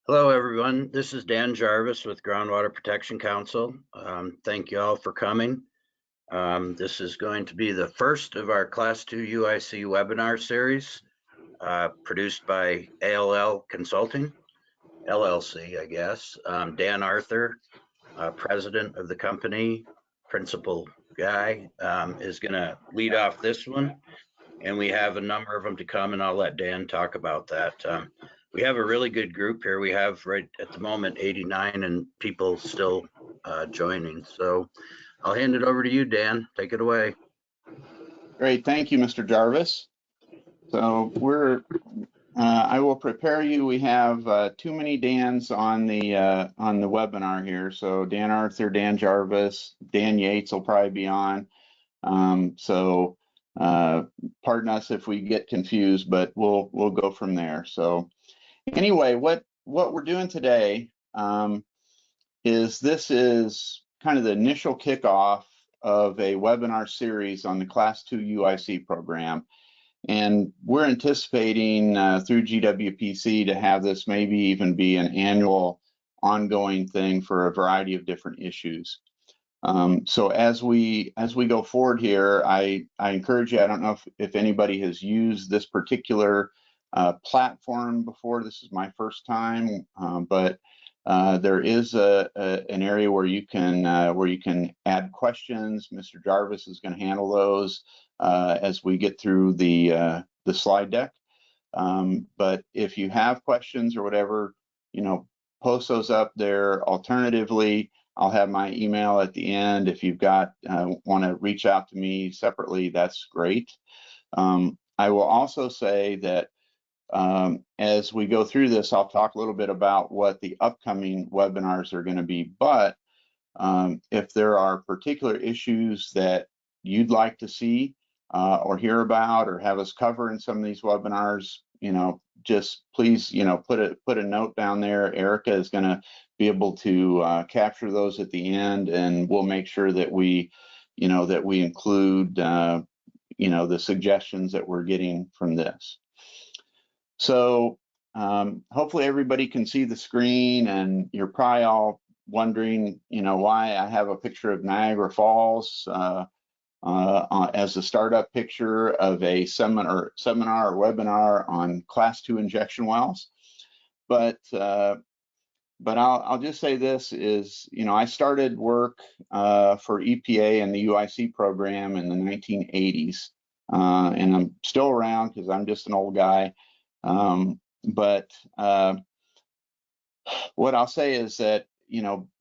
Hello, everyone. This is Dan Jarvis with Groundwater Protection Council. Thank you all for coming. This is going to be the first of our Class 2 UIC webinar series produced by ALL Consulting, LLC, I guess. Dan Arthur, president of the company, principal guy, is going to lead off this one. And we have a number of them to come, and I'll let Dan talk about that. We have a really good group here. We have right at the moment 89 and people still joining. So I'll hand it over to you, Dan. Take it away. Great, thank you, Mr. Jarvis. So I will prepare you. We have too many Dans on the webinar here. So Dan Arthur, Dan Jarvis, Dan Yates will probably be on. Pardon us if we get confused, but we'll go from there. So anyway, what we're doing today this is kind of the initial kickoff of a webinar series on the Class 2 UIC program. And we're anticipating through GWPC to have this maybe even be an annual ongoing thing for a variety of different issues. So as we go forward here, I encourage you, I don't know if anybody has used this particular platform before. This is my first time, but there is an area where you can add questions. Mr. Jarvis is going to handle those as we get through the slide deck. But if you have questions or whatever, post those up there. Alternatively, I'll have my email at the end. If you've got want to reach out to me separately, that's great. I will also say that as we go through this, I'll talk a little bit about what the upcoming webinars are going to be. But if there are particular issues that you'd like to see or hear about or have us cover in some of these webinars, just please, put a note down there. Erica is going to be able to capture those at the end, and we'll make sure that we include, the suggestions that we're getting from this. So hopefully everybody can see the screen, and you're probably all wondering, why I have a picture of Niagara Falls as a startup picture of a seminar or webinar on Class 2 injection wells. But I'll just say this is, I started work for EPA and the UIC program in the 1980s, and I'm still around because I'm just an old guy. But what I'll say is that,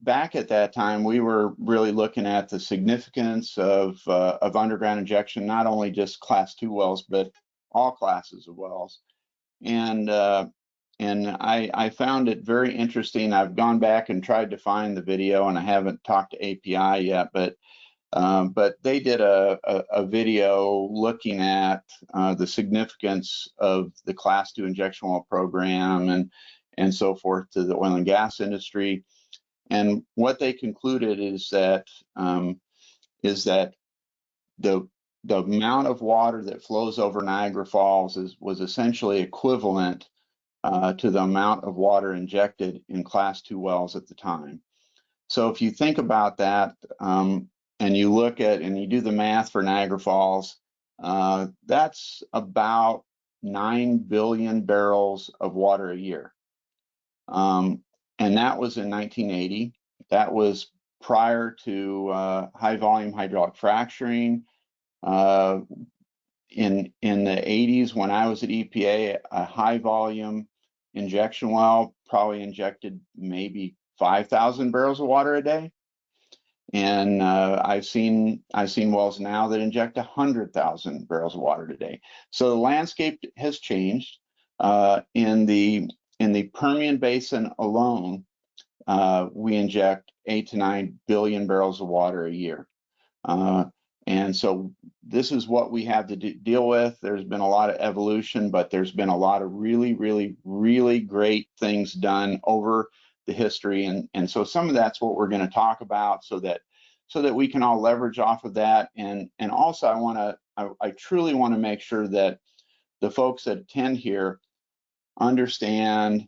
back at that time, we were really looking at the significance of underground injection, not only just Class 2 wells, but all classes of wells. And I found it very interesting. I've gone back and tried to find the video, and I haven't talked to API yet, but they did a video looking at the significance of the Class 2 injection well program and so forth to the oil and gas industry. And what they concluded is that the amount of water that flows over Niagara Falls was essentially equivalent to the amount of water injected in Class 2 wells at the time. So if you think about that, and you look at and you do the math for Niagara Falls, that's about 9 billion barrels of water a year. And that was in 1980. That was prior to high volume hydraulic fracturing. In the 80s, when I was at EPA, a high volume injection well probably injected maybe 5,000 barrels of water a day. And I've seen wells now that inject 100,000 barrels of water a day. So the landscape has changed. In the Permian Basin alone, we inject 8 to 9 billion barrels of water a year. And so this is what we have to deal with. There's been a lot of evolution, but there's been a lot of really, really, really great things done over the history. And so some of that's what we're going to talk about so that we can all leverage off of that. And also I truly want to make sure that the folks that attend here understand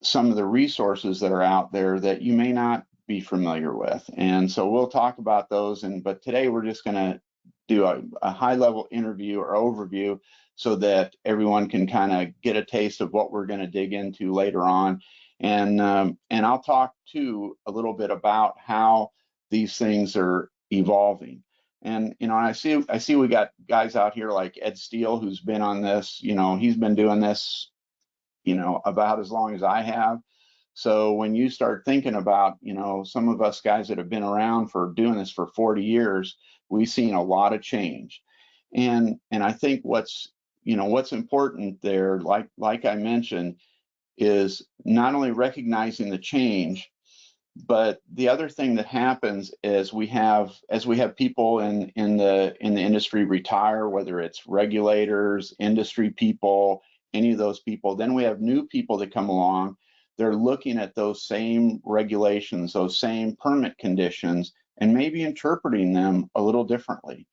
some of the resources that are out there that you may not be familiar with. And so we'll talk about those. But today we're just going to do a high-level interview or overview so that everyone can kind of get a taste of what we're going to dig into later on. And I'll talk too a little bit about how these things are evolving. And I see we got guys out here like Ed Steele, who's been on this. He's been doing this about as long as I have. So when you start thinking about, some of us guys that have been around for doing this for 40 years, we've seen a lot of change. And I think what's important there, like I mentioned, is not only recognizing the change, but the other thing that happens is as we have people in the industry retire, whether it's regulators, industry people, any of those people, then we have new people that come along. They're looking at those same regulations, those same permit conditions, and maybe interpreting them a little differently.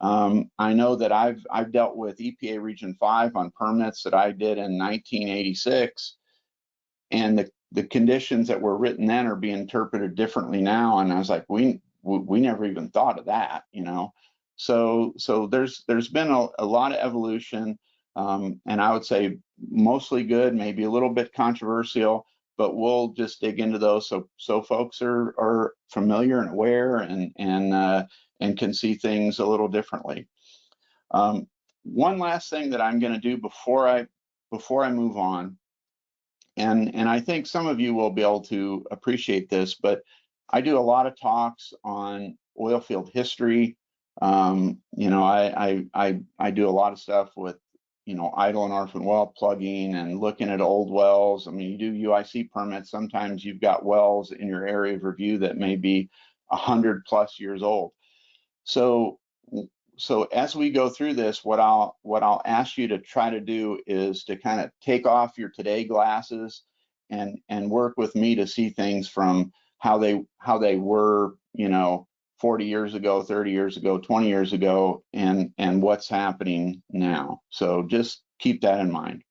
I know that I've dealt with EPA Region 5 on permits that I did in 1986, and the conditions that were written then are being interpreted differently now. And I was like, we never even thought of that, So there's been a lot of evolution, and I would say mostly good, maybe a little bit controversial, but we'll just dig into those so folks are familiar and aware and can see things a little differently. One last thing that I'm going to do before I move on. And I think some of you will be able to appreciate this, but I do a lot of talks on oil field history. I do a lot of stuff with, idle and orphan well plugging and looking at old wells. I mean, you do UIC permits. Sometimes you've got wells in your area of review that may be 100+ years old. So as we go through this, what I'll ask you to try to do is to kind of take off your today glasses and work with me to see things from how they were, 40 years ago, 30 years ago, 20 years ago, and what's happening now. So just keep that in mind.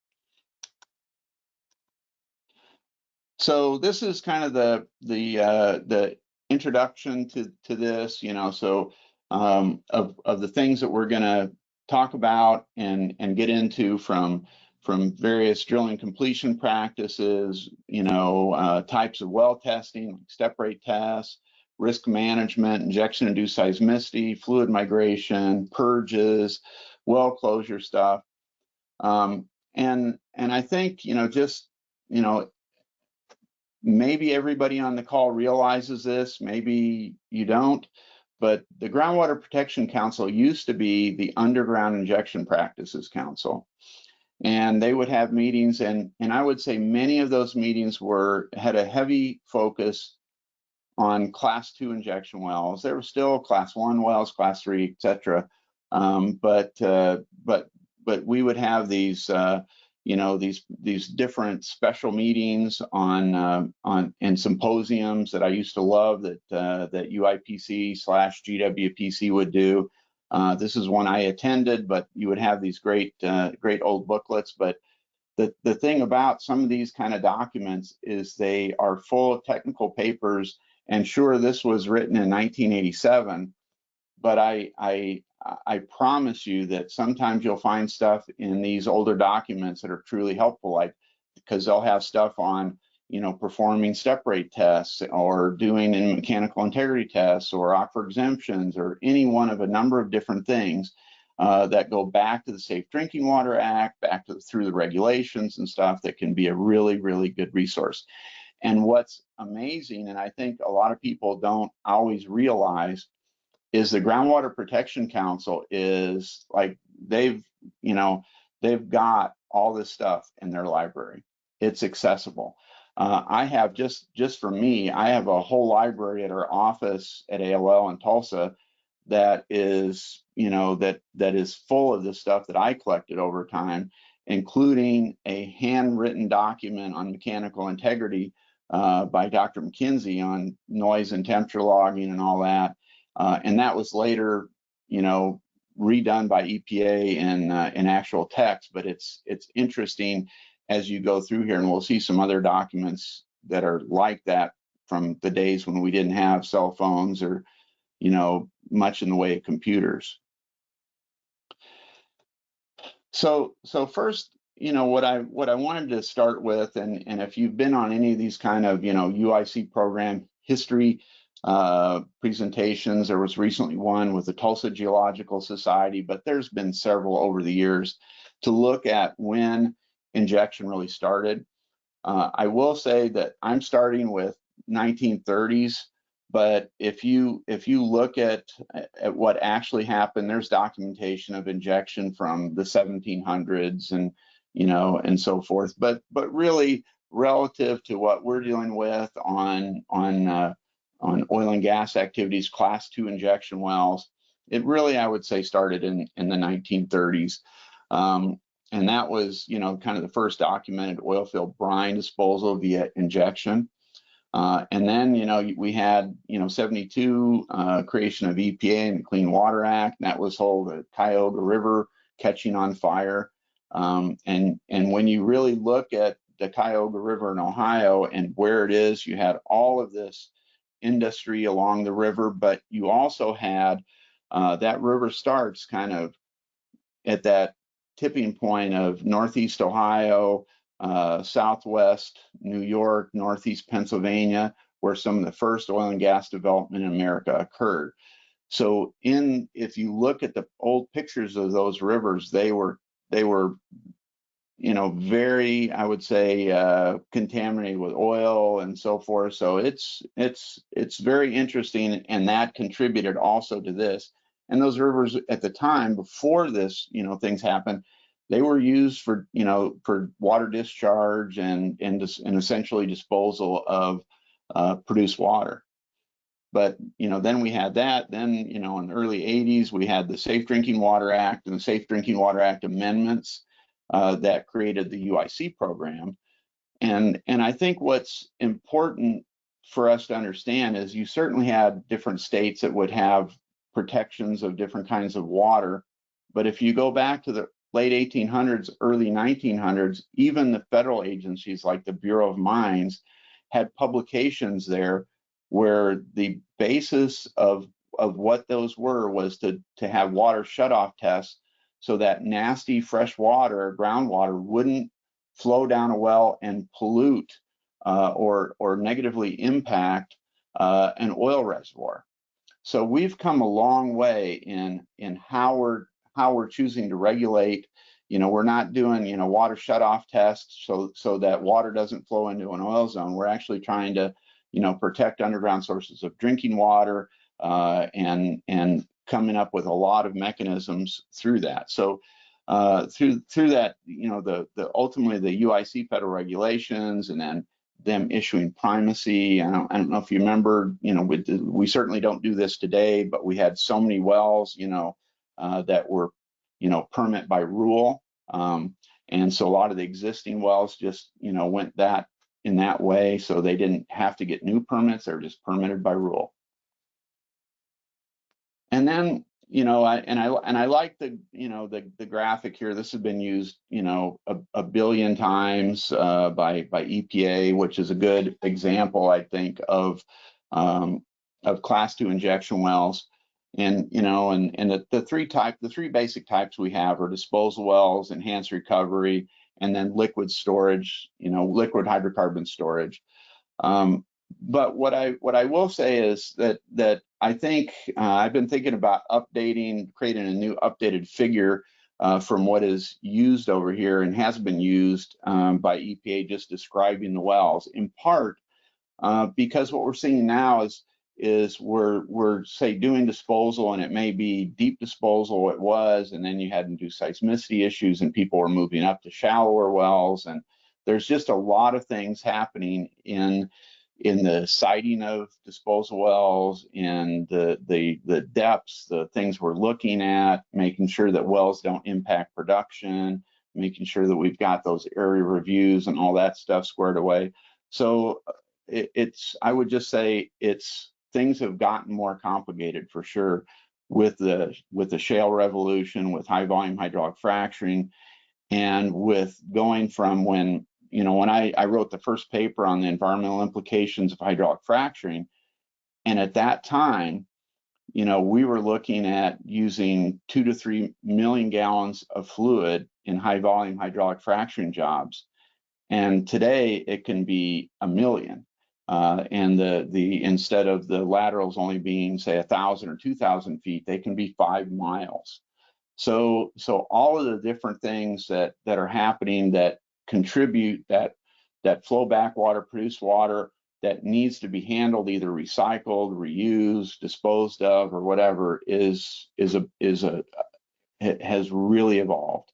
So this is kind of the introduction to this, so of the things that we're going to talk about and get into from various drilling completion practices, types of well testing, like step rate tests, risk management, injection-induced seismicity, fluid migration, purges, well closure stuff. And I think, maybe everybody on the call realizes this, maybe you don't, but the Groundwater Protection Council used to be the Underground Injection Practices Council. And they would have meetings, and I would say many of those meetings had a heavy focus on Class 2 injection wells. There were still Class 1 wells, Class 3, etc. But we would have these these different special meetings on and symposiums that I used to love that UIPC / GWPC would do. This is one I attended, but you would have these great old booklets. But the thing about some of these kind of documents is they are full of technical papers. And sure, this was written in 1987, but I promise you that sometimes you'll find stuff in these older documents that are truly helpful, like because they'll have stuff on, performing step rate tests or doing mechanical integrity tests or aquifer exemptions or any one of a number of different things that go back to the Safe Drinking Water Act, back through the regulations and stuff that can be a really, really good resource. And what's amazing, and I think a lot of people don't always realize, is the Groundwater Protection Council is like they've got all this stuff in their library. It's accessible. I have just for me, I have a whole library at our office at ALL in Tulsa that is that is full of the stuff that I collected over time, including a handwritten document on mechanical integrity by Dr. McKinsey on noise and temperature logging and all that. And that was later, redone by EPA in actual text. But it's interesting as you go through here, and we'll see some other documents that are like that from the days when we didn't have cell phones or, you know, much in the way of computers. So first, you know, what I wanted to start with, and if you've been on any of these kind of, you know, UIC program history presentations, there was recently one with the Tulsa Geological Society, but there's been several over the years to look at when injection really started. I will say that I'm starting with 1930s, but if you look at what actually happened, there's documentation of injection from the 1700s and, you know, and so forth. But really, relative to what we're dealing with on oil and gas activities, class 2 injection wells, it really, I would say, started in the 1930s. And that was, you know, kind of the first documented oil field brine disposal via injection. And then, you know, we had, you know, 72 creation of EPA and the Clean Water Act. And that was whole the Cuyahoga River catching on fire. And when you really look at the Cuyahoga River in Ohio and where it is, you had all of this industry along the river, but you also had that river starts kind of at that tipping point of Northeast Ohio, Southwest New York, Northeast Pennsylvania, where some of the first oil and gas development in America occurred. So if you look at the old pictures of those rivers, they were, you know, very, I would say, contaminated with oil and so forth. So it's very interesting, and that contributed also to this. And those rivers at the time, before this, you know, things happened, they were used for, you know, for water discharge and essentially disposal of produced water. But, you know, then we had that. Then, you know, in the early 80s, we had the Safe Drinking Water Act and the Safe Drinking Water Act amendments that created the UIC program. And I think what's important for us to understand is you certainly had different states that would have protections of different kinds of water. But if you go back to the late 1800s, early 1900s, even the federal agencies like the Bureau of Mines had publications there where the basis of what those were was to have water shutoff tests so that nasty fresh water, groundwater, wouldn't flow down a well and pollute or negatively impact an oil reservoir. So we've come a long way in how we're choosing to regulate. You know, we're not doing, you know, water shutoff tests so that water doesn't flow into an oil zone. We're actually trying to, you know, protect underground sources of drinking water and coming up with a lot of mechanisms through that. So through that, you know, the ultimately the UIC federal regulations, and then them issuing primacy. I don't know if you remember, you know, we certainly don't do this today, but we had so many wells, you know, that were, you know, permit by rule. And so a lot of the existing wells just, you know, went in that way. So they didn't have to get new permits. They're just permitted by rule. And then, you know, I like the, you know, the graphic here. This has been used, you know, a billion times by EPA, which is a good example, I think, of class 2 injection wells. And, you know, and the three basic types we have are disposal wells, enhanced recovery, and then liquid storage, you know, liquid hydrocarbon storage. But what I will say is that I think I've been thinking about creating a new updated figure from what is used over here and has been used by EPA, just describing the wells, in part because what we're seeing now is we're say doing disposal, and it may be deep disposal, it was, and then you had to do seismicity issues and people were moving up to shallower wells, and there's just a lot of things happening in the siting of disposal wells, in the depths, the things we're looking at, making sure that wells don't impact production, making sure that we've got those area reviews and all that stuff squared away. So I would just say things have gotten more complicated for sure with the shale revolution, with high volume hydraulic fracturing. And with going from when I wrote the first paper on the environmental implications of hydraulic fracturing, and at that time, we were looking at using 2 to 3 million gallons of fluid in high volume hydraulic fracturing jobs. And today it can be 1 million. And instead of the laterals only being, say, 1,000 or 2,000 feet, they can be 5 miles. So all of the different things that are happening that contribute that flow back water, produced water that needs to be handled, either recycled, reused, disposed of, or whatever, has really evolved.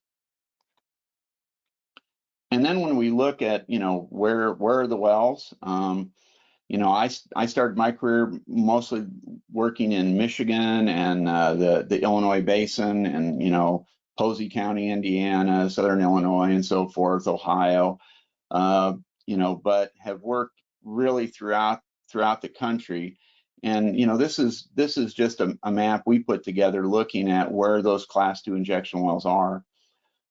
And then when we look at where are the wells, I started my career mostly working in Michigan and the Illinois Basin, and Posey County, Indiana, Southern Illinois, and so forth, Ohio. But have worked really throughout the country. And this is just a map we put together looking at where those Class 2 injection wells are.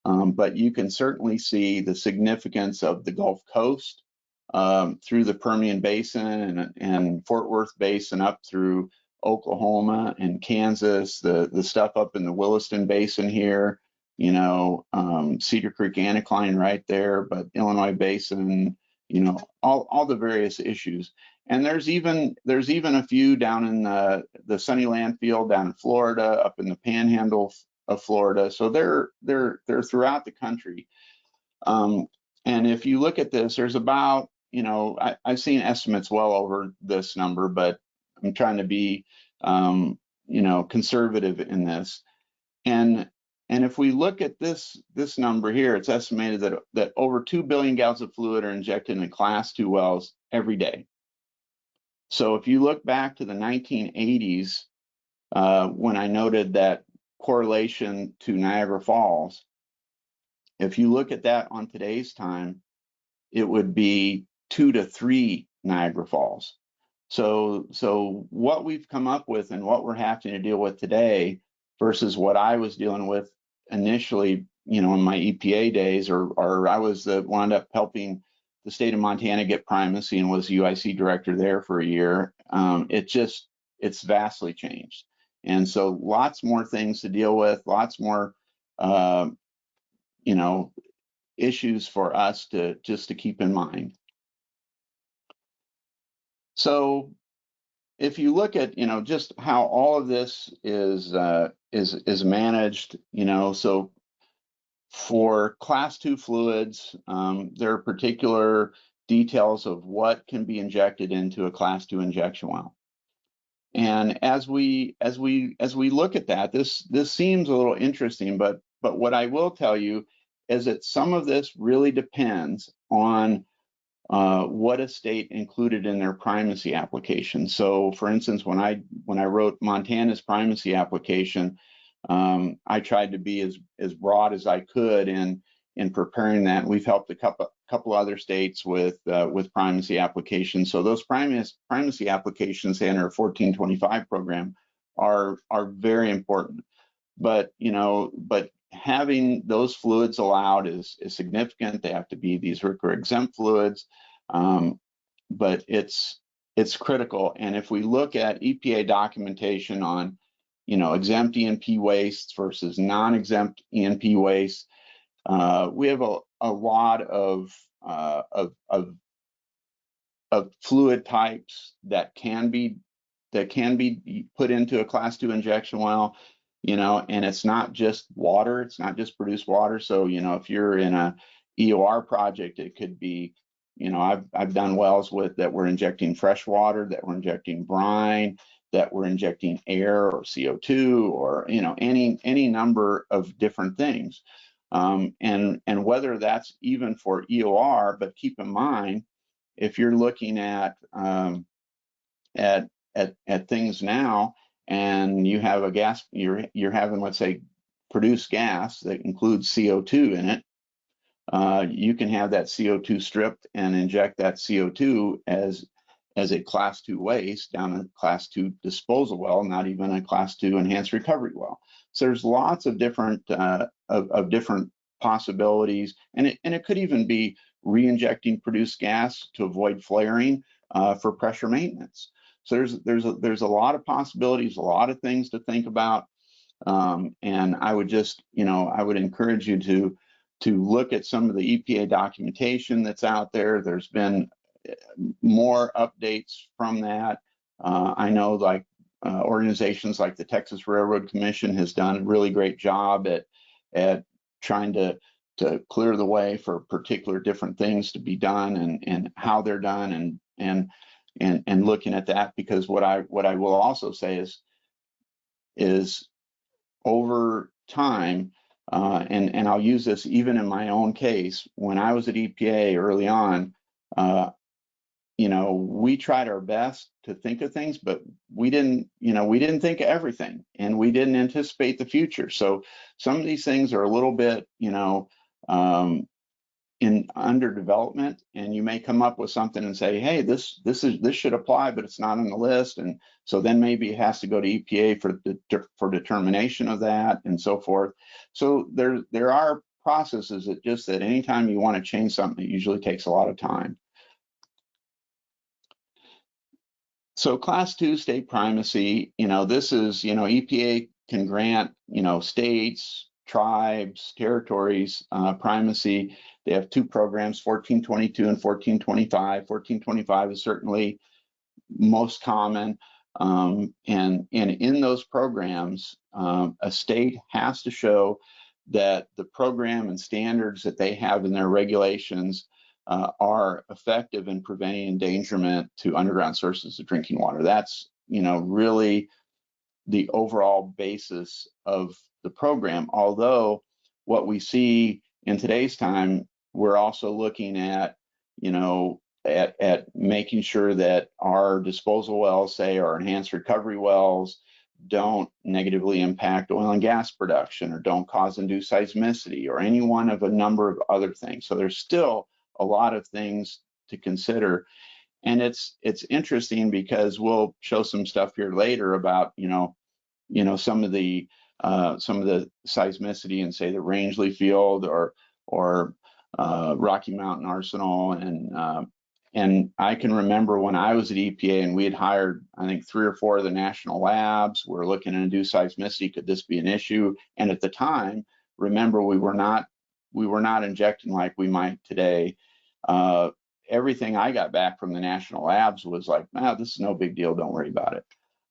But you can certainly see the significance of the Gulf Coast through the Permian Basin and Fort Worth Basin up through Oklahoma and Kansas, the stuff up in the Williston Basin here, Cedar Creek Anticline right there, but Illinois Basin, all the various issues. And there's even a few down in the Sunny Land Field down in Florida, up in the Panhandle of Florida. So they're throughout the country. And if you look at this, there's about, I've seen estimates well over this number, but I'm trying to be, conservative in this. And if we look at this number here, it's estimated that over 2 billion gallons of fluid are injected in Class 2 wells every day. So if you look back to the 1980s, when I noted that correlation to Niagara Falls, if you look at that on today's time, it would be 2 to 3 Niagara Falls. So what we've come up with and what we're having to deal with today versus what I was dealing with initially, in my EPA days, or I was wound up helping the state of Montana get primacy and was UIC director there for a year. It's vastly changed. And so lots more things to deal with, lots more, issues for us to keep in mind. So if you look at, just how all of this is managed, so for Class 2 fluids, there are particular details of what can be injected into a Class 2 injection well. And as we look at that, this seems a little interesting, but what I will tell you is that some of this really depends on what a state included in their primacy application. So, for instance, when I wrote Montana's primacy application, I tried to be as broad as I could in preparing that. We've helped a couple other states with primacy applications. So those primacy applications in our 1425 program are very important. But having those fluids allowed is significant. They have to be these RCRA exempt fluids, but it's critical. And if we look at EPA documentation on exempt E&P wastes versus non-exempt E&P waste, we have a lot of fluid types that can be put into a Class 2 injection well, and it's not just water, it's not just produced water. So if you're in a EOR project, it could be, I've done wells that we're injecting fresh water, that we're injecting brine, that we're injecting air or CO2, or any number of different things. And whether that's even for EOR, but keep in mind, if you're looking at things now, and you have a gas, you're having, let's say, produced gas that includes CO2 in it, you can have that CO2 stripped and inject that CO2 as a Class 2 waste down a Class 2 disposal well, not even a Class 2 enhanced recovery well. So there's lots of different possibilities, and it could even be re-injecting produced gas to avoid flaring for pressure maintenance. So there's a lot of possibilities, a lot of things to think about, and I would just, I would encourage you to look at some of the EPA documentation that's out there. There's been more updates from that. I know, like organizations like the Texas Railroad Commission has done a really great job at trying to clear the way for particular different things to be done and how they're done and looking at that, because what I will also say is over time, and I'll use this even in my own case, when I was at EPA early on, we tried our best to think of things, but we didn't think of everything, and we didn't anticipate the future. So some of these things are a little bit, in under development, and you may come up with something and say, hey, this should apply, but it's not on the list, and so then maybe it has to go to EPA for determination of that and so forth. So there are processes that anytime you want to change something, it usually takes a lot of time. So Class 2 state primacy, this is, EPA can grant, states, tribes, territories primacy. They have two programs, 1422 and 1425. 1425 is certainly most common. And in those programs, a state has to show that the program and standards that they have in their regulations are effective in preventing endangerment to underground sources of drinking water. That's, really the overall basis of the program. Although what we see in today's time, we're also looking at, at making sure that our disposal wells, say our enhanced recovery wells, don't negatively impact oil and gas production or don't cause undue seismicity or any one of a number of other things. So there's still a lot of things to consider. And it's interesting because we'll show some stuff here later about, some of the seismicity in, say, the Rangeley Field or Rocky Mountain Arsenal. And I can remember when I was at EPA and we had hired, I think, 3 or 4 of the national labs. We're looking to do seismicity. Could this be an issue? And at the time, remember, we were not injecting like we might today. Everything I got back from the national labs was like, this is no big deal. Don't worry about it.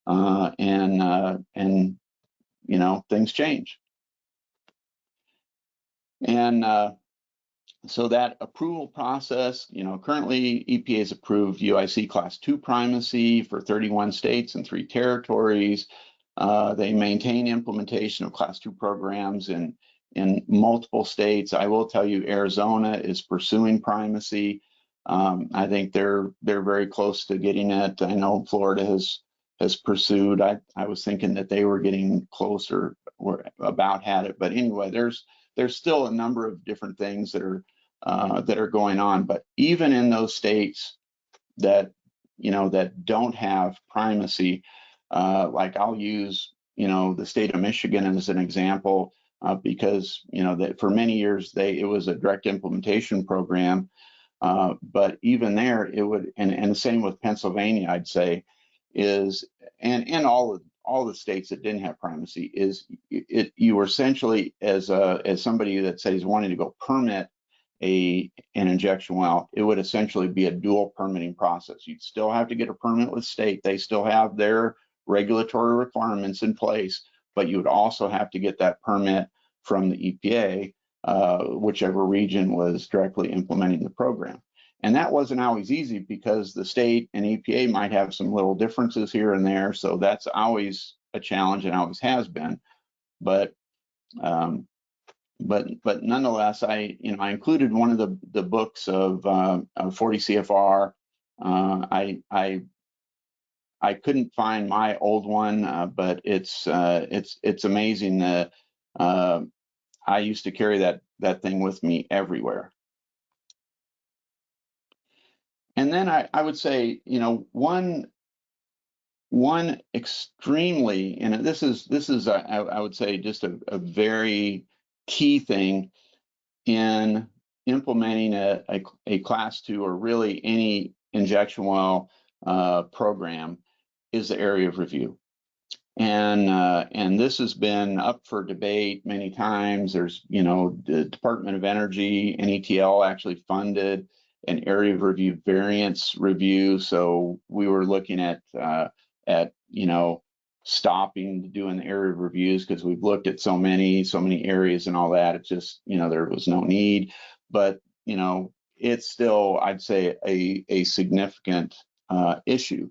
And things change. And so that approval process, currently EPA has approved UIC Class 2 primacy for 31 states and 3 territories. They maintain implementation of Class 2 programs in multiple states. I will tell you, Arizona is pursuing primacy. I think they're very close to getting it. I know Florida has pursued. I was thinking that they were getting closer or about had it, but anyway, there's still a number of different things that are going on. But even in those states that don't have primacy, like I'll use the state of Michigan as an example, because that for many years it was a direct implementation program. But even there, it would, and the same with Pennsylvania, I'd say, and all the states that didn't have primacy, you were essentially, as somebody that says wanting to go permit an injection well, it would essentially be a dual permitting process. You'd still have to get a permit with state. They still have their regulatory requirements in place, but you would also have to get that permit from the EPA, whichever region was directly implementing the program. And that wasn't always easy because the state and EPA might have some little differences here and there. So that's always a challenge and always has been. But nonetheless, I included one of the books of 40 CFR. I couldn't find my old one, but it's amazing that I used to carry that thing with me everywhere. And then I would say, one extremely, and this is I would say just a very key thing, in implementing a class 2 or really any injection well program is the area of review. And this has been up for debate many times. There's, the Department of Energy, NETL actually funded an area of review variance review. So we were looking at stopping doing the area of reviews because we've looked at so many areas and all that. It just, there was no need. But, it's still, I'd say, a significant issue.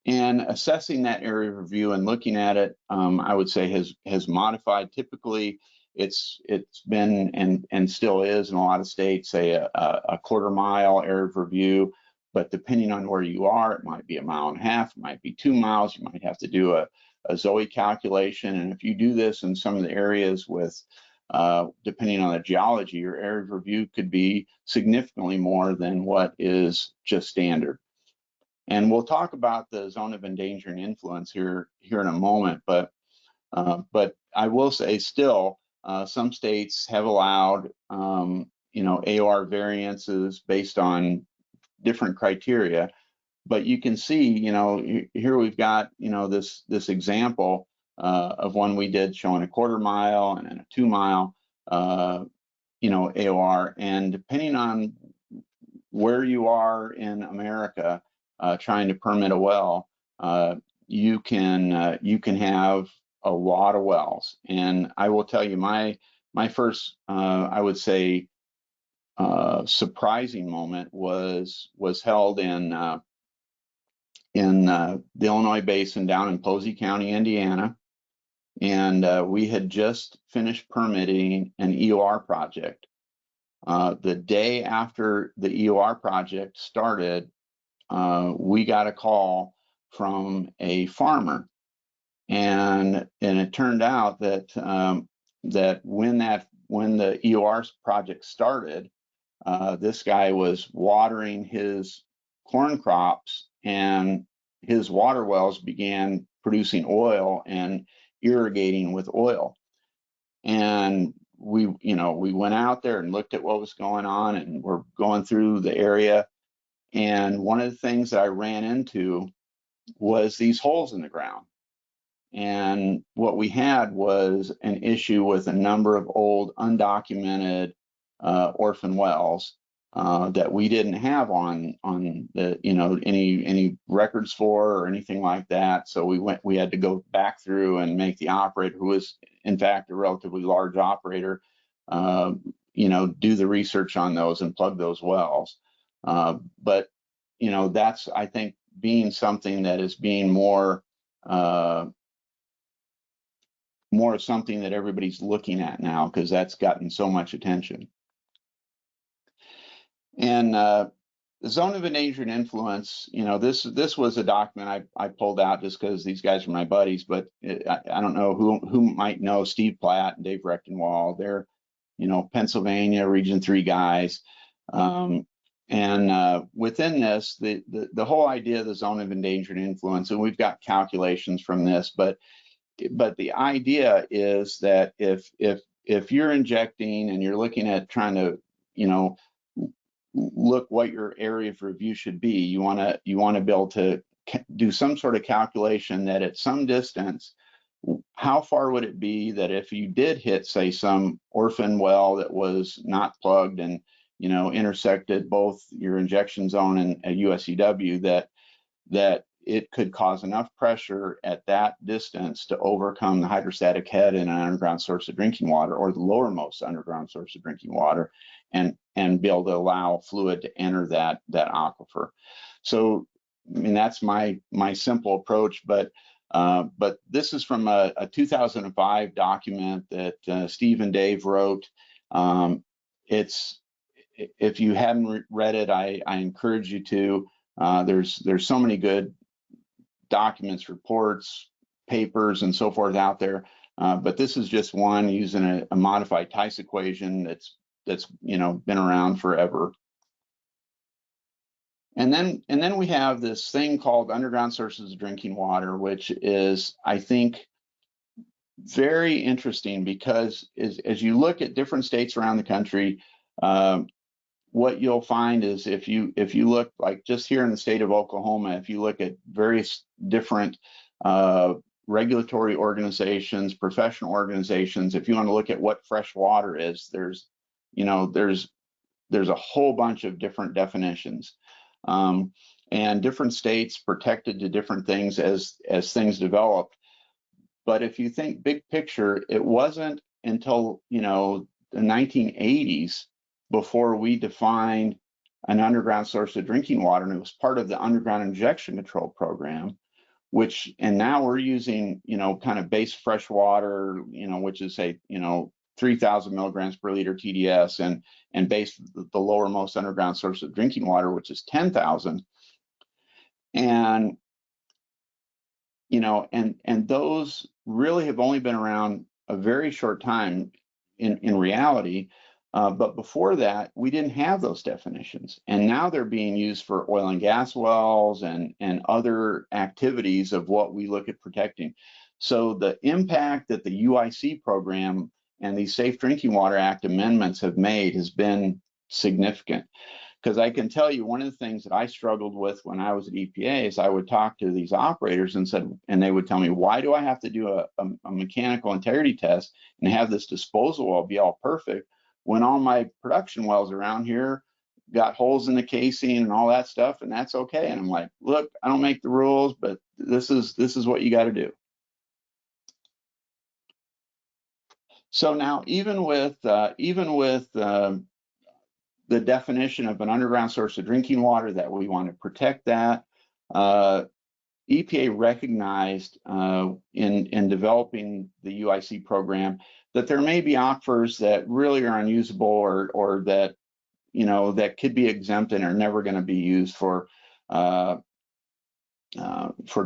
And assessing that area of review and looking at it, I would say has modified. Typically, it's been and still is in a lot of states a quarter-mile area of review. But depending on where you are, it might be 1.5 miles, it might be 2 miles. You might have to do a Zoe calculation. And if you do this in some of the areas with, depending on the geology, your area of review could be significantly more than what is just standard. And we'll talk about the zone of endangered influence here in a moment, but I will say still, some states have allowed, AOR variances based on different criteria. But you can see, here we've got, this example of one we did showing a 1/4 mile and then a 2 mile, AOR, and depending on where you are in America, trying to permit a well, you can have a lot of wells. And I will tell you, my first, I would say, surprising moment was held in the Illinois Basin down in Posey County, Indiana, and we had just finished permitting an EOR project. The day after the EOR project started, we got a call from a farmer, and it turned out that that when the EOR project started, this guy was watering his corn crops, and his water wells began producing oil and irrigating with oil. And we went out there and looked at what was going on, and we're going through the area. And one of the things that I ran into was these holes in the ground. And what we had was an issue with a number of old undocumented orphan wells that we didn't have on the any records for or anything like that. So we had to go back through and make the operator, who was in fact a relatively large operator, do the research on those and plug those wells. But that's, I think, being something that is being more something that everybody's looking at now, because that's gotten so much attention. And the zone of endangered influence, this was a document I pulled out just because these guys are my buddies, but I don't know who might know Steve Platt and Dave Rechtenwald. They're, Pennsylvania Region 3 guys. And within this, the whole idea of the zone of endangered influence, and we've got calculations from this, but the idea is that if you're injecting and you're looking at trying to, look what your area of review should be, you want to be able to do some sort of calculation that at some distance, how far would it be that if you did hit, say, some orphan well that was not plugged and intersected both your injection zone and a USEW, that it could cause enough pressure at that distance to overcome the hydrostatic head in an underground source of drinking water, or the lowermost underground source of drinking water, and be able to allow fluid to enter that aquifer. So, I mean, that's my simple approach, but this is from a 2005 document that Steve and Dave wrote. If you haven't read it, I encourage you to. There's so many good documents, reports, papers, and so forth out there, but this is just one using a modified Tice equation that's been around forever. And then we have this thing called underground sources of drinking water, which is, I think, very interesting, because as you look at different states around the country, what you'll find is if you look, like just here in the state of Oklahoma, if you look at various different regulatory organizations, professional organizations, if you want to look at what fresh water is, there's a whole bunch of different definitions, and different states protected to different things as things developed. But if you think big picture, it wasn't until the 1980s before we defined an underground source of drinking water, and it was part of the underground injection control program, and now we're using kind of base fresh water, which is say 3,000 milligrams per liter TDS, and base the lowermost underground source of drinking water, which is 10,000. And and those really have only been around a very short time in reality. But before that, we didn't have those definitions. And now they're being used for oil and gas wells and other activities of what we look at protecting. So the impact that the UIC program and these Safe Drinking Water Act amendments have made has been significant. Because I can tell you, one of the things that I struggled with when I was at EPA is I would talk to these operators and they would tell me, why do I have to do a mechanical integrity test and have this disposal well be all perfect when all my production wells around here got holes in the casing and all that stuff, and that's okay? And I'm like, look, I don't make the rules, but this is what you got to do. So now, even with the definition of an underground source of drinking water, that we want to protect that, EPA recognized in developing the UIC program that there may be aquifers that really are unusable or that that could be exempt and are never going to be used for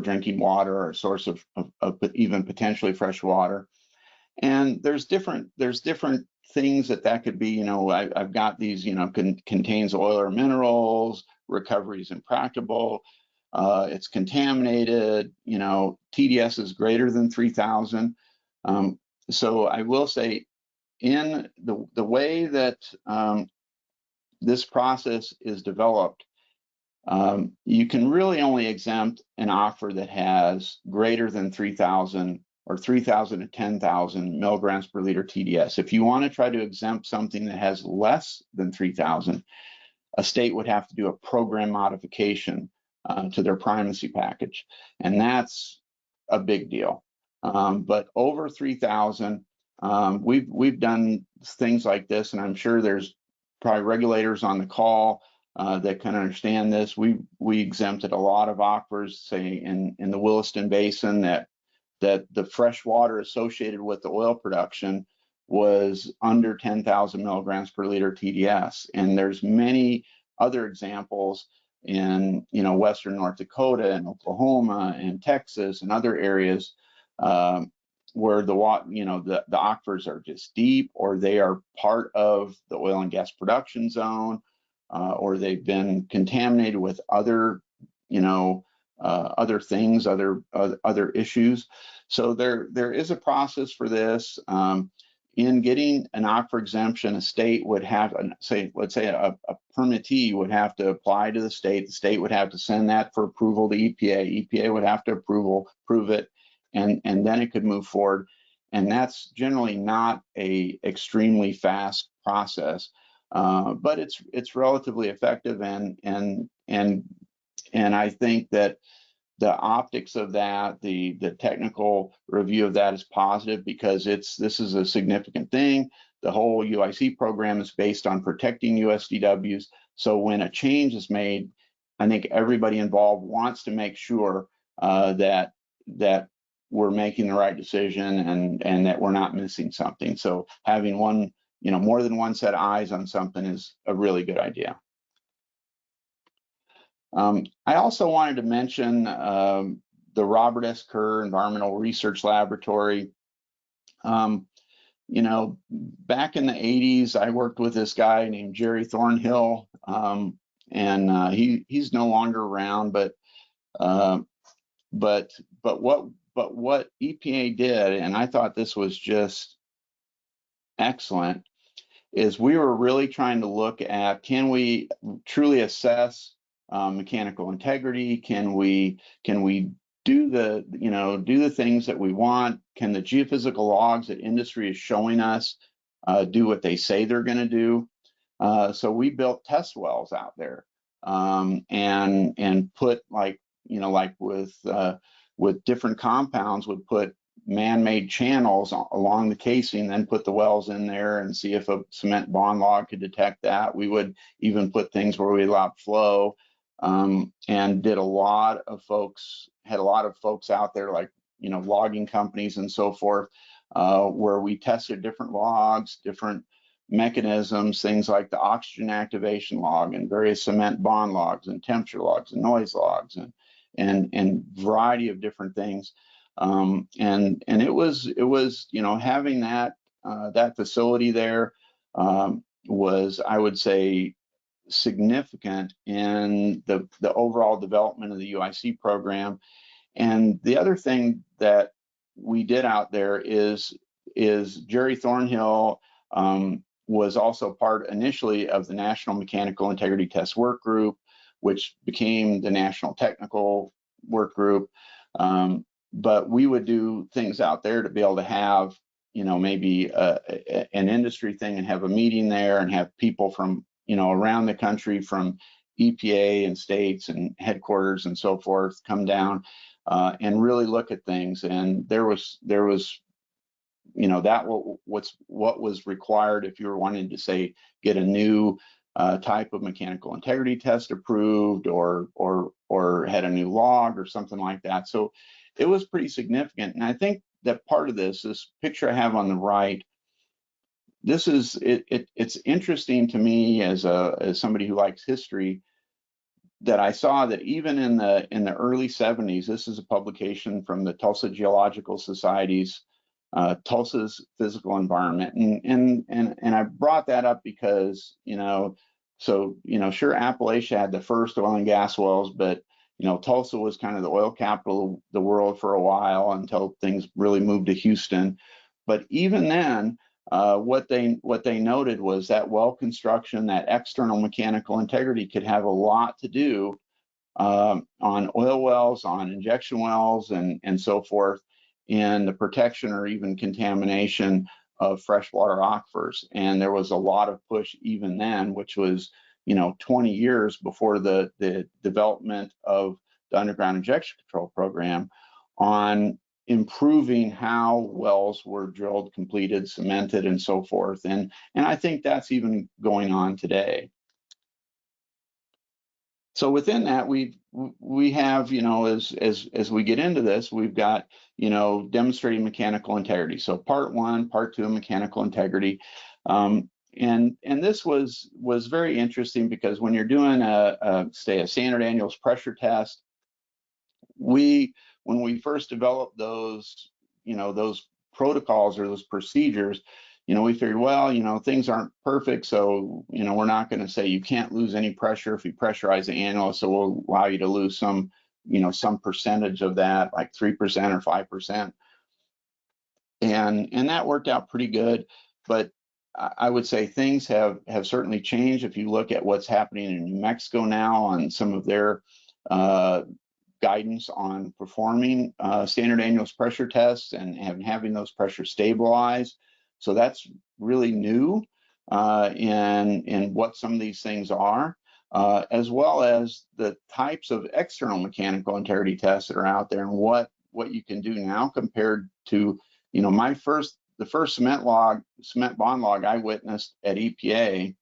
drinking water or a source of even potentially fresh water. And there's different things that could be. I've got these, contains oil or minerals, recovery is impracticable, it's contaminated, TDS is greater than 3,000. So I will say, in the way that this process is developed, you can really only exempt an aquifer that has greater than 3,000 or 3,000 to 10,000 milligrams per liter TDS. If you want to try to exempt something that has less than 3,000, a state would have to do a program modification to their primacy package, and that's a big deal. But over 3,000, we've done things like this, and I'm sure there's probably regulators on the call that can understand this. We exempted a lot of aquifers, say in the Williston Basin, that the fresh water associated with the oil production was under 10,000 milligrams per liter TDS. And there's many other examples in western North Dakota and Oklahoma and Texas and other areas where the aquifers are just deep, or they are part of the oil and gas production zone, or they've been contaminated with other other things, other issues. So there is a process for this. In getting an aquifer exemption, a state would have, let's say a permittee would have to apply to the state would have to send that for approval to EPA, EPA would have to approve it, and then it could move forward. And that's generally not a extremely fast process, but it's relatively effective, and I think that the optics of that, the technical review of that is positive, because this is a significant thing. The whole UIC program is based on protecting USDWs. So when a change is made, I think everybody involved wants to make sure that we're making the right decision and that we're not missing something. So having more than one set of eyes on something is a really good idea. I also wanted to mention the Robert S. Kerr Environmental Research Laboratory. Back in the 80s, I worked with this guy named Jerry Thornhill, and he's no longer around. But what EPA did, and I thought this was just excellent, is we were really trying to look at, can we truly assess mechanical integrity? Can we do the things that we want? Can the geophysical logs that industry is showing us do what they say they're going to do? So we built test wells out there, and put, like with different compounds, would put man-made channels along the casing, then put the wells in there and see if a cement bond log could detect that. We would even put things where we allowed flow, and had a lot of folks out there, like logging companies and so forth, where we tested different logs, different mechanisms, things like the oxygen activation log and various cement bond logs and temperature logs and noise logs and variety of different things. And it was having that facility there was, I would say, significant in the overall development of the UIC program. And the other thing that we did out there is Jerry Thornhill was also part initially of the National Mechanical Integrity Test Work Group, which became the National Technical Work Group. But we would do things out there to be able to have, maybe an industry thing and have a meeting there and have people from, around the country, from EPA and states and headquarters and so forth, come down and really look at things. And there was what was required if you were wanting to, say, get a new type of mechanical integrity test approved, or had a new log or something like that. So it was pretty significant. And I think that part of this picture I have on the right, it's interesting to me as somebody who likes history, that I saw that even in the early 70s, this is a publication from the Tulsa Geological Society's Tulsa's Physical Environment, and I brought that up because sure, Appalachia had the first oil and gas wells, but Tulsa was kind of the oil capital of the world for a while until things really moved to Houston. But even then, what they noted was that well construction, that external mechanical integrity, could have a lot to do on oil wells, on injection wells, and so forth, in the protection or even contamination of freshwater aquifers. And there was a lot of push even then, which was 20 years before the development of the underground injection control program, on improving how wells were drilled, completed, cemented, and so forth. And I think that's even going on today. So within that, we have, as we get into this, we've got, demonstrating mechanical integrity. So part 1, part 2 of mechanical integrity. And this was very interesting, because when you're doing say a standard annuals pressure test, when we first developed those, those protocols or those procedures, we figured, well, things aren't perfect, so, we're not going to say you can't lose any pressure if you pressurize the annulus, so we'll allow you to lose some, some percentage of that, like 3% or 5%. And that worked out pretty good. But I would say things have certainly changed. If you look at what's happening in New Mexico now on some of their guidance on performing standard annuals pressure tests and having those pressures stabilized. So that's really new in what some of these things are, as well as the types of external mechanical integrity tests that are out there, and what you can do now compared to, the first cement bond log I witnessed at EPA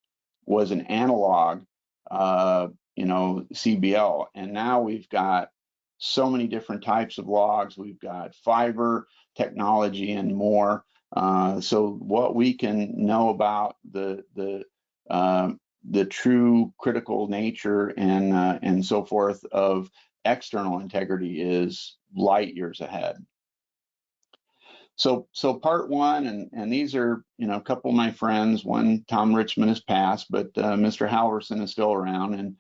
was an analog, CBL, and now we've got so many different types of logs. We've got fiber technology and more. So what we can know about the true critical nature and so forth of external integrity is light years ahead. So part 1, and these are a couple of my friends. One, Tom Richmond, has passed, but Mr. Halverson is still around, and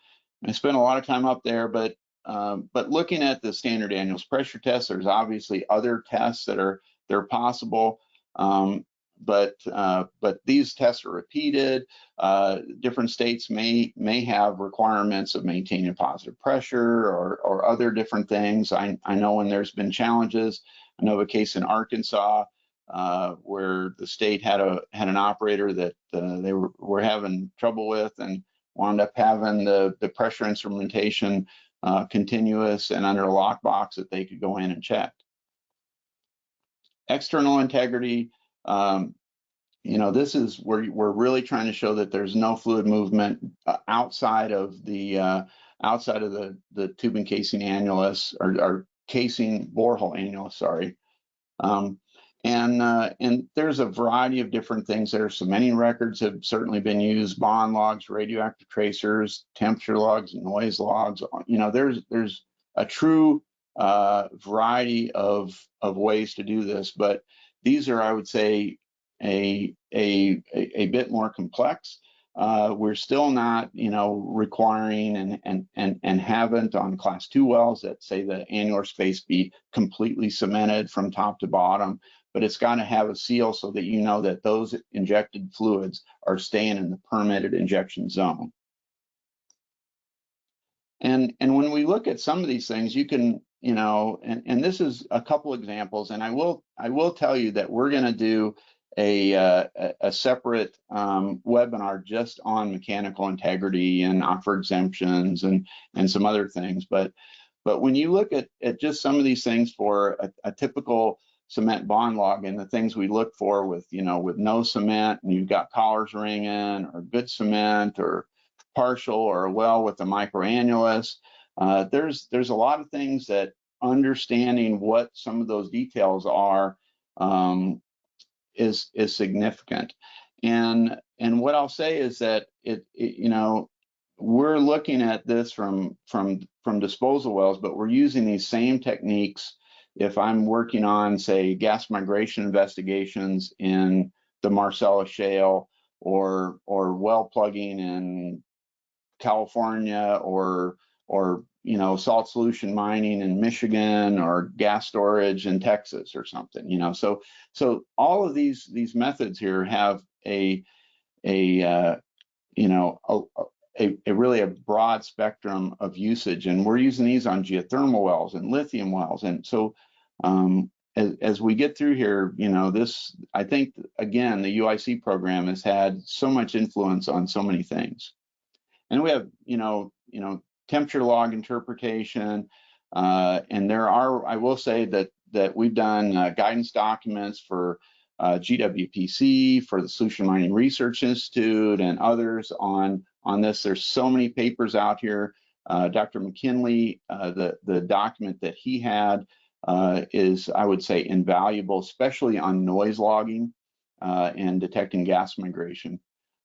I spent a lot of time up there. But looking at the standard annuals pressure test, there's obviously other tests that are possible. these tests are repeated. Different states may have requirements of maintaining positive pressure or other different things. I know when there's been challenges. I know of a case in Arkansas where the state had an operator that they were having trouble with and wound up having the pressure instrumentation continuous and under a lockbox that they could go in and check. External integrity, this is where we're really trying to show that there's no fluid movement outside of the tube and casing annulus or casing borehole annulus, sorry. And there's a variety of different things there. Cementing records have certainly been used, bond logs, radioactive tracers, temperature logs, noise logs. There's a true variety of ways to do this, but these are, I would say, a bit more complex. We're still not, requiring and haven't on class 2 wells that say the annular space be completely cemented from top to bottom, but it's got to have a seal so that you know that those injected fluids are staying in the permitted injection zone. And when we look at some of these things, you can, and this is a couple examples, and I will tell you that we're going to do a separate webinar just on mechanical integrity and offer exemptions and some other things. But when you look at just some of these things for a typical cement bond log and the things we look for with no cement and you've got collars ringing or good cement or partial or a well with a microannulus, there's a lot of things that understanding what some of those details are is significant. And what I'll say is that we're looking at this from disposal wells, but we're using these same techniques if I'm working on, say, gas migration investigations in the Marcellus Shale or well plugging in California or salt solution mining in Michigan or gas storage in Texas or something, so all of these methods here have a really a broad spectrum of usage, and we're using these on geothermal wells and lithium wells. And so as we get through here, I think again the UIC program has had so much influence on so many things. And we have temperature log interpretation, and there are, I will say that we've done guidance documents for GWPC, for the Solution Mining Research Institute, and others on this. There's so many papers out here. Dr. McKinley, the document that he had is, I would say, invaluable, especially on noise logging and detecting gas migration.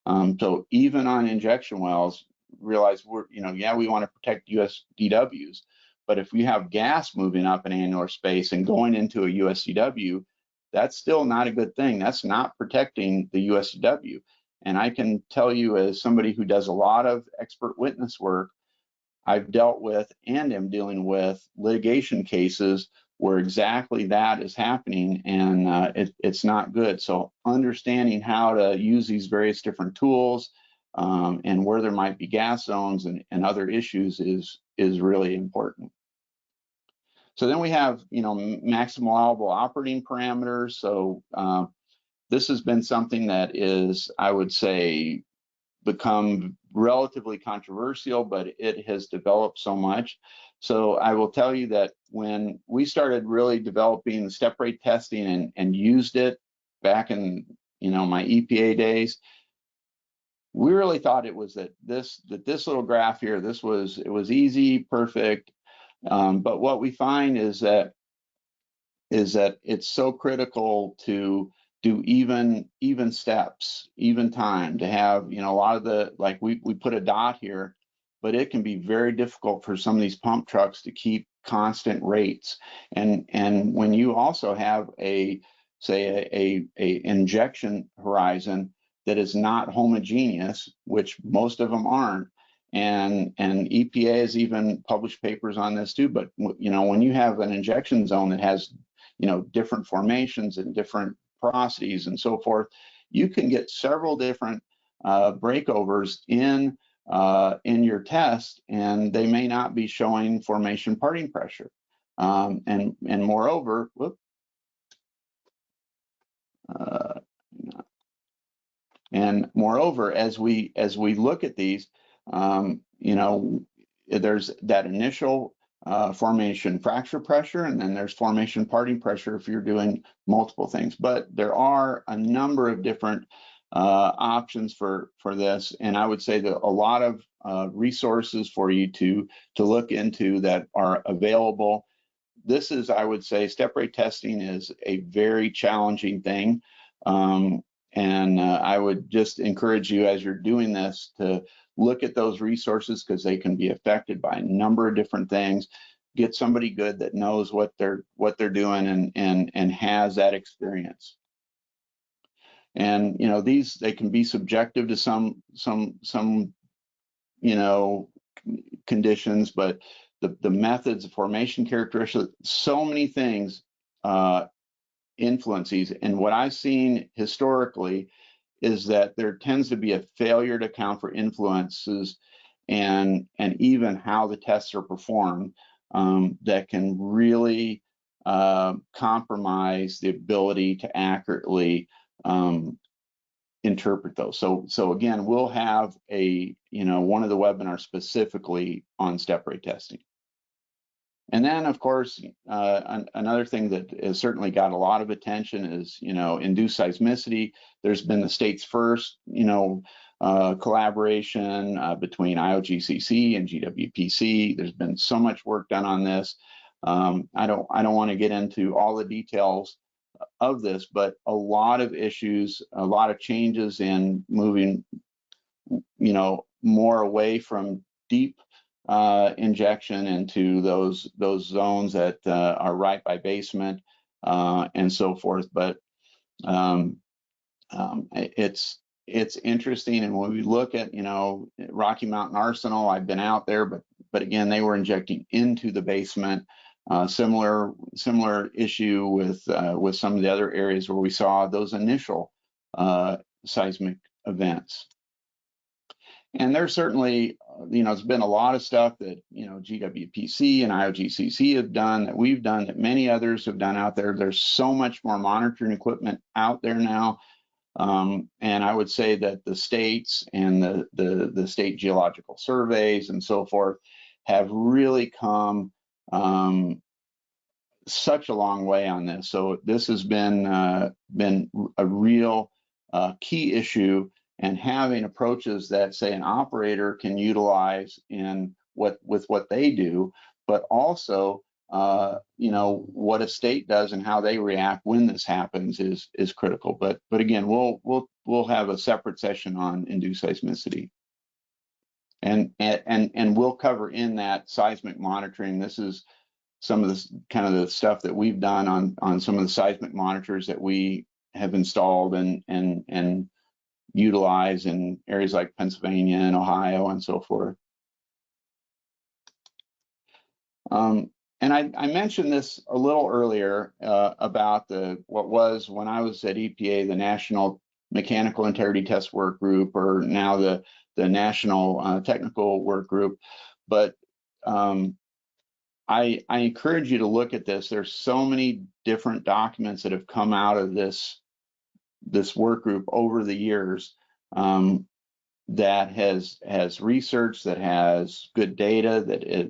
So even on injection wells, realize we want to protect USDWs, but if we have gas moving up an annular space and going into a USDW, that's still not a good thing. That's not protecting the USDW. And I can tell you, as somebody who does a lot of expert witness work, I've dealt with and am dealing with litigation cases where exactly that is happening, and it's not good. So understanding how to use these various different tools and where there might be gas zones and other issues is really important. So then we have, maximal allowable operating parameters. So this has been something that is, I would say, become relatively controversial, but it has developed so much. So I will tell you that when we started really developing the step rate testing and used it back in my EPA days, we really thought it was that this little graph here, it was easy, perfect. But what we find is that it's so critical to do even steps, even time, to have, a lot of the, like we put a dot here, but it can be very difficult for some of these pump trucks to keep constant rates. And when you also have a injection horizon that is not homogeneous, which most of them aren't, and EPA has even published papers on this too, but when you have an injection zone that has different formations and different porosities and so forth, you can get several different breakovers in your test, and they may not be showing formation parting pressure. And moreover, as we look at these, you know, there's that initial formation fracture pressure, and then there's formation parting pressure if you're doing multiple things. But there are a number of different options for this, and I would say that a lot of resources for you to look into that are available. This is, I would say, step rate testing is a very challenging thing, and I would just encourage you as you're doing this to look at those resources, because they can be affected by a number of different things. Get somebody good that knows what they're doing and has that experience. And you know, they can be subjective to some you know, conditions, but the methods, the formation characteristics, so many things influence these. And what I've seen historically is that there tends to be a failure to account for influences and even how the tests are performed that can really compromise the ability to accurately interpret those. So again, we'll have one of the webinars specifically on step rate testing. And then, of course, another thing that has certainly got a lot of attention is, induced seismicity. There's been the state's first, collaboration between IOGCC and GWPC. There's been so much work done on this. I don't want to get into all the details of this, but a lot of issues, a lot of changes in moving, more away from deep injection into those zones that are right by basement and so forth. But it's interesting, and when we look at Rocky Mountain Arsenal, I've been out there, but again, they were injecting into the basement. Similar issue with some of the other areas where we saw those initial seismic events. And there's certainly, there's been a lot of stuff that, GWPC and IOGCC have done, that we've done, that many others have done out there. There's so much more monitoring equipment out there now. And I would say that the states and the state geological surveys and so forth have really come such a long way on this. So this has been a real key issue, and having approaches that, say, an operator can utilize with what they do, but also what a state does and how they react when this happens is critical. But again, we'll have a separate session on induced seismicity, and we'll cover in that seismic monitoring. This is some of the kind of the stuff that we've done on some of the seismic monitors that we have installed and utilize in areas like Pennsylvania and Ohio and so forth. And I mentioned this a little earlier about what was, when I was at EPA, the National Mechanical Integrity Test Work Group, or now the National Technical Work Group. But I encourage you to look at this. There's so many different documents that have come out of this work group over the years that has research, that has good data,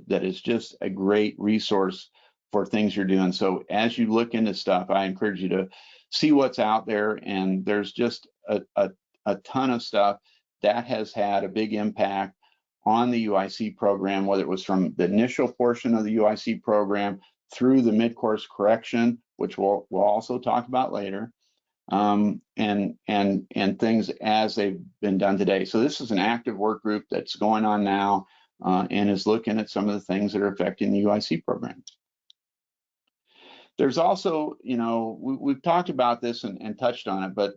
that is just a great resource for things you're doing. So as you look into stuff, I encourage you to see what's out there, and there's just a ton of stuff that has had a big impact on the UIC program, whether it was from the initial portion of the UIC program through the mid-course correction, which we'll also talk about later, and things as they've been done today. So this is an active work group that's going on now and is looking at some of the things that are affecting the UIC program. There's also, we've talked about this and touched on it, but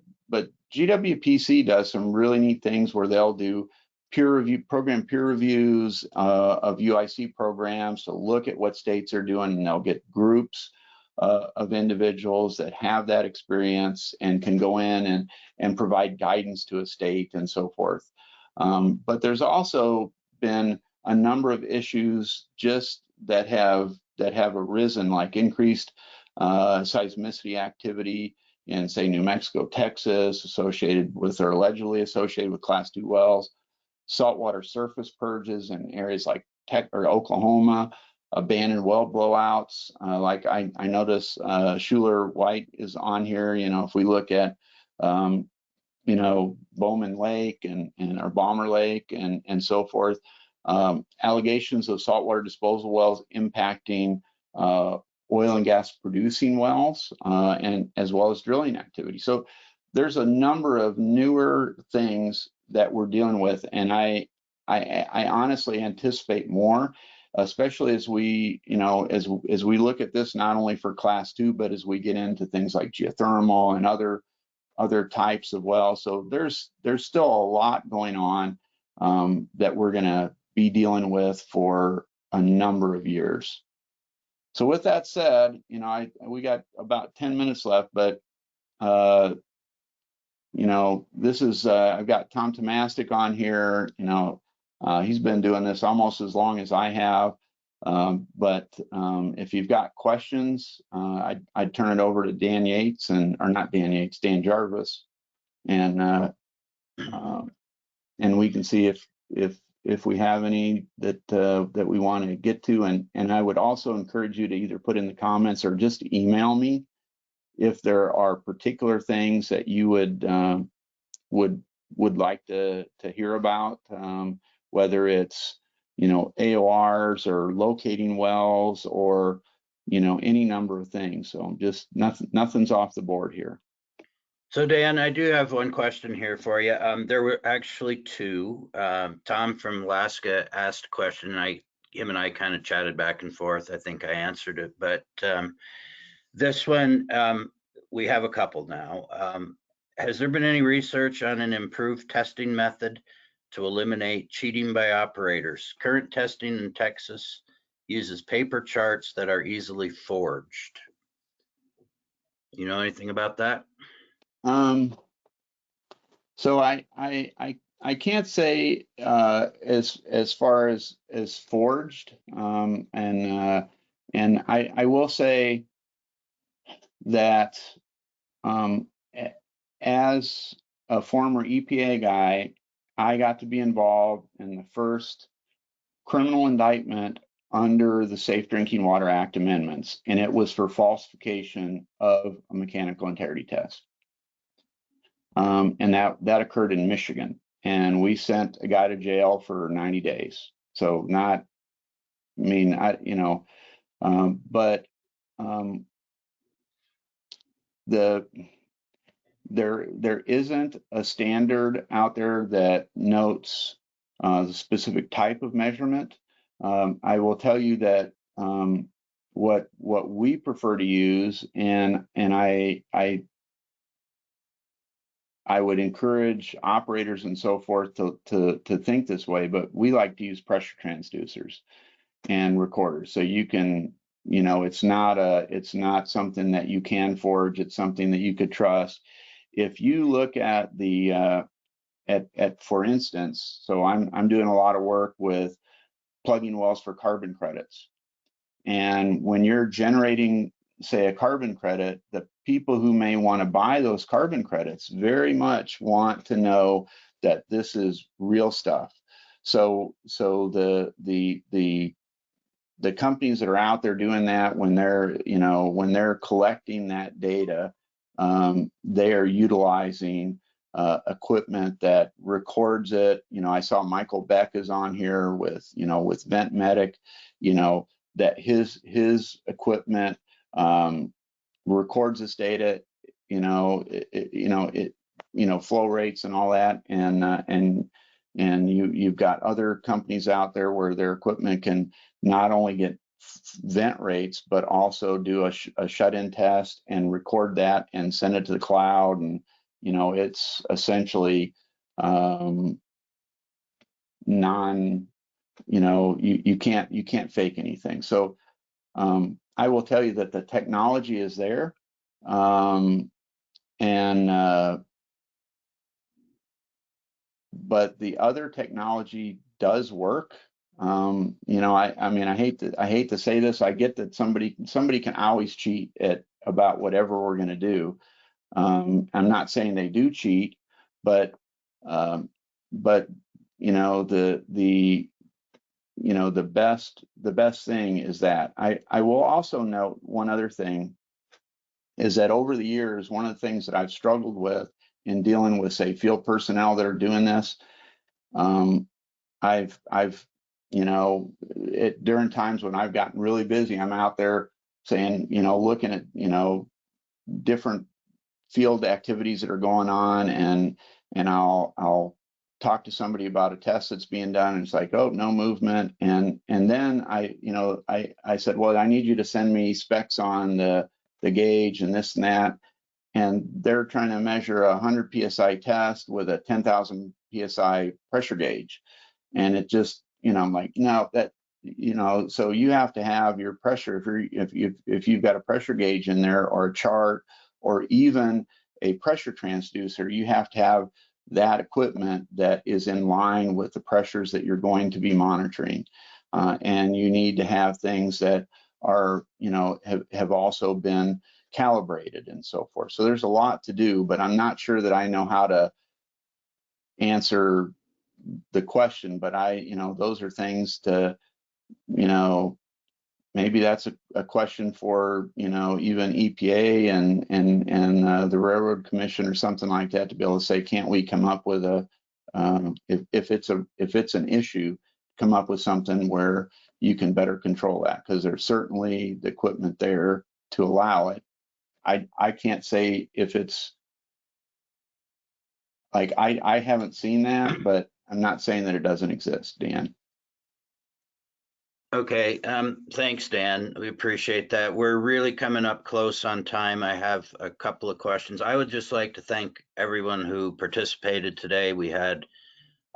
GWPC does some really neat things where they'll do program peer reviews of UIC programs to look at what states are doing, and they'll get groups of individuals that have that experience and can go in and provide guidance to a state and so forth. But there's also been a number of issues just that have arisen, like increased seismicity activity in, say, New Mexico, Texas, associated with or allegedly associated with Class 2 wells, saltwater surface purges in areas like Oklahoma, abandoned well blowouts. Like I notice Schuler White is on here. You know, if we look at you know, Bowman Lake and or Bomber Lake and so forth, allegations of saltwater disposal wells impacting oil and gas producing wells and as well as drilling activity. So there's a number of newer things that we're dealing with, and I honestly anticipate more, especially as we, you know, as we look at this not only for Class 2, but as we get into things like geothermal and other types of wells. So there's still a lot going on that we're going to be dealing with for a number of years. So with that said, you know, we got about 10 minutes left, but you know, this is I've got Tom Tomastik on here. You know, he's been doing this almost as long as I have. But if you've got questions, I'd turn it over to Dan Yates or not Dan Yates, Dan Jarvis, and we can see if we have any that we want to get to, and I would also encourage you to either put in the comments or just email me if there are particular things that you would like to hear about, whether it's, you know, AORs or locating wells or, you know, any number of things. So just nothing's off the board here. So Dan, I do have one question here for you. There were actually two. Tom from Alaska asked a question, and him and I kind of chatted back and forth. I think I answered it, but this one, we have a couple now. Has there been any research on an improved testing method to eliminate cheating by operators? Current testing in Texas uses paper charts that are easily forged. You know anything about that? So I can't say as far as forged, and I will say that as a former EPA guy, I got to be involved in the first criminal indictment under the Safe Drinking Water Act amendments, and it was for falsification of a mechanical integrity test. And that occurred in Michigan, and we sent a guy to jail for 90 days. So not, I mean, you know, but there isn't a standard out there that notes the specific type of measurement. I will tell you that what we prefer to use, and I would encourage operators and so forth to think this way, but we like to use pressure transducers and recorders. So you can, you know, it's not something that you can forge. It's something that you could trust. If you look at for instance, so I'm doing a lot of work with plugging wells for carbon credits. And when you're generating, say, a carbon credit, the people who may want to buy those carbon credits very much want to know that this is real stuff. So the companies that are out there doing that, when they're collecting that data, they are utilizing equipment that records it. You know, I saw Michael Beck is on here with Vent Medic, you know, that his equipment records this data, flow rates and all that, and you've got other companies out there where their equipment can not only get vent rates, but also do a shut-in test and record that and send it to the cloud. And, you know, it's essentially you can't fake anything. So I will tell you that the technology is there, but the other technology does work. You know, I mean, I hate to say this. I get that somebody can always cheat about whatever we're going to do. I'm not saying they do cheat, but you know, the best thing is that I will also note one other thing is that over the years, one of the things that I've struggled with in dealing with, say, field personnel that are doing this, I've you know, during times when I've gotten really busy, I'm out there saying, you know, looking at, you know, different field activities that are going on, and I'll talk to somebody about a test that's being done, and it's like, oh, no movement, and then I said, well, I need you to send me specs on the gauge and this and that, and they're trying to measure a 100 psi test with a 10,000 psi pressure gauge, and it just, you know, I'm like, no, that, you know, so you have to have your pressure, if you've got a pressure gauge in there, or a chart, or even a pressure transducer, you have to have that equipment that is in line with the pressures that you're going to be monitoring, and you need to have things that are, you know, have also been calibrated and so forth. So there's a lot to do, but I'm not sure that I know how to answer the question, but you know, those are things to, you know, maybe that's a question for, you know, even EPA and the Railroad Commission or something like that, to be able to say, can't we come up with a, if it's an issue, come up with something where you can better control that, because there's certainly the equipment there to allow it. I can't say if it's like, I haven't seen that, but I'm not saying that it doesn't exist, Dan. Okay, thanks, Dan. We appreciate that. We're really coming up close on time. I have a couple of questions. I would just like to thank everyone who participated today. We had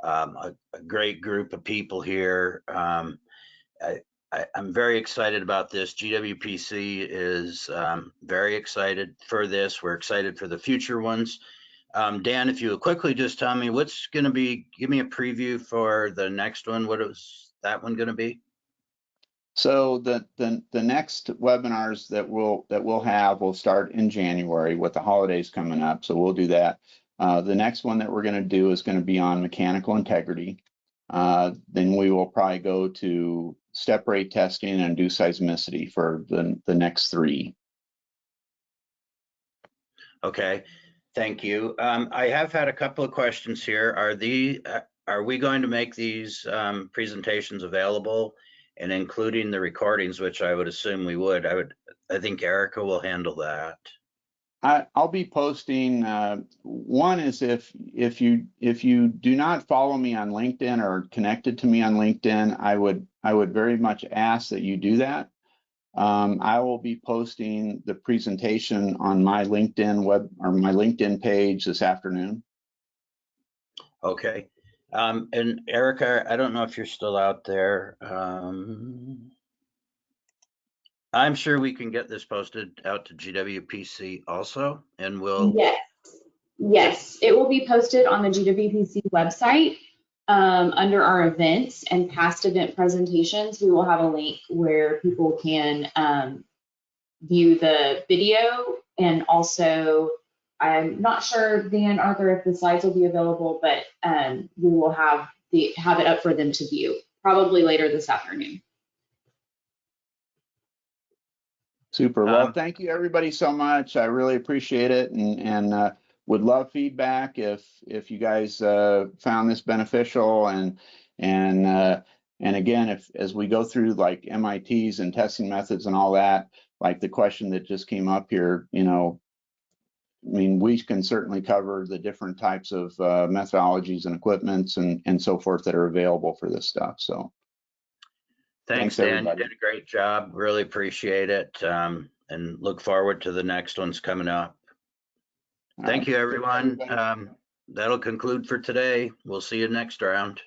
a great group of people here. I'm very excited about this. GWPC is very excited for this. We're excited for the future ones. Dan, if you would quickly just tell me what's going to be, give me a preview for the next one. What is that one going to be? So the next webinars that we'll have will start in January with the holidays coming up. So we'll do that. The next one that we're going to do is going to be on mechanical integrity. Then we will probably go to step rate testing and induced seismicity for the next 3. Okay, thank you. I have had a couple of questions here. Are we going to make these presentations available, and including the recordings, which I would assume we would? I think Erica will handle that. I'll be posting. One is if you do not follow me on LinkedIn or connected to me on LinkedIn, I would very much ask that you do that. I will be posting the presentation on my LinkedIn page this afternoon. Okay. And Erica, I don't know if you're still out there. I'm sure we can get this posted out to GWPC also, and we'll. Yes, it will be posted on the GWPC website under our events and past event presentations. We will have a link where people can view the video, and also, I'm not sure, Dan, Arthur, if the slides will be available, but we will have it up for them to view probably later this afternoon. Super. Well, thank you everybody so much. I really appreciate it, and would love feedback if you guys found this beneficial, and again, as we go through like MITs and testing methods and all that, like the question that just came up here, you know, I mean, we can certainly cover the different types of methodologies and equipments and so forth that are available for this stuff. So Thanks, Dan. everybody. You did a great job. Really appreciate it, and look forward to the next ones coming up. Thank you, everyone. That'll conclude for today. We'll see you next round.